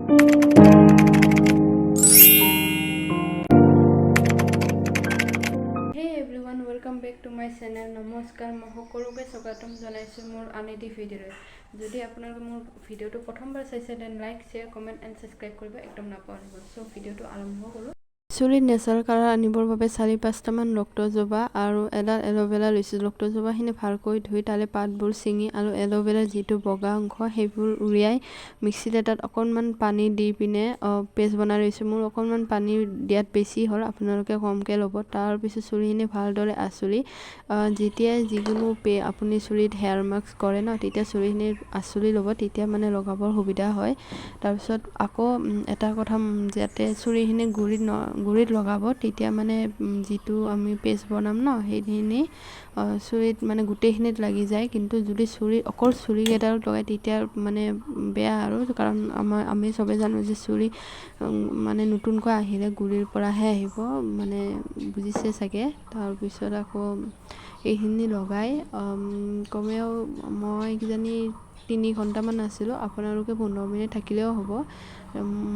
everyone, welcome back to my channel. নমস্কাৰ, মই সকলোকে স্বাগতম জনাইছোঁ মোৰ আন এটি ভিডিঅ'লৈ। যদি আপোনালোকে মোৰ ভিডিঅ'টো প্ৰথমবাৰ চাইছে then like, share, comment and subscribe কৰিব একদম নাপাহৰিব। চ' ভিডিঅ'টো আৰম্ভ কৰোঁ। চুলিত নেচাৰেল কালাৰ আনিবৰ বাবে 4-5টামান ৰক্তজবা আৰু এডাল এল'ভেৰা লৈছোঁ। ৰক্তজবাখিনি ভালকৈ ধুই তাৰে পাতবোৰ ছিঙি আৰু এল'ভেৰাৰ যিটো বগা অংশ সেইবোৰ উলিয়াই মিক্সিত এটাত অকণমান পানী দি পিনে পেষ্ট বনাই লৈছোঁ। মোৰ অকণমান পানী দিয়াত বেছি হ'ল, আপোনালোকে কমকৈ ল'ব। তাৰপিছত চুলিখিনি ভালদৰে আঁচুৰি যেতিয়াই যিকোনো আপুনি চুলিত হেয়াৰ মাস্ক কৰে ন, তেতিয়া চুলিখিনি আঁচুৰি ল'ব, তেতিয়া মানে লগাবৰ সুবিধা হয়। তাৰপিছত আকৌ এটা কথা, যাতে চুলিখিনি গুৰিত লগাব, তেতিয়া মানে যিটো আমি পেষ্ট বনাম ন, সেইখিনি চুলিত মানে গোটেইখিনিত লাগি যায়। কিন্তু যদি অকল চুলিকেইডালত লগাই তেতিয়া মানে বেয়া আৰু, কাৰণ আমি চবে জানো যে চুলি মানে নতুনকৈ আহিলে গুৰিৰ পৰাহে আহিব, মানে বুজিছে চাগে। তাৰপিছত আকৌ এইখিনি লগাই কমেও মই কিজানি 3 ঘণ্টামান আছিলোঁ। আপোনালোকে 15 মিনিট থাকিলেও হ'ব।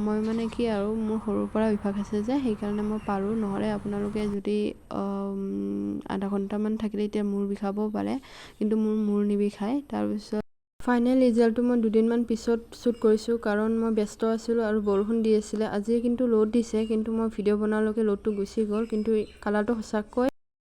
মই মানে কি আৰু, মোৰ সৰুৰ পৰা অভ্যাস আছে যে, সেইকাৰণে মই পাৰোঁ। নহ'লে আপোনালোকে যদি আধা ঘণ্টামান থাকিলে এতিয়া মূৰ বিষাবও পাৰে, কিন্তু মোৰ মূৰ নিবিষায়। তাৰপিছত ফাইনেল ৰিজাল্টটো মই 2 দিনমান পিছত শ্বুট কৰিছোঁ, কাৰণ মই ব্যস্ত আছিলোঁ আৰু বৰষুণ দি আছিলে। আজি কিন্তু ৰ'দ দিছে, কিন্তু মই ভিডিঅ' বনোৱালৈকে ৰ'দটো গুচি গ'ল। কিন্তু কালাৰটো সঁচাকৈ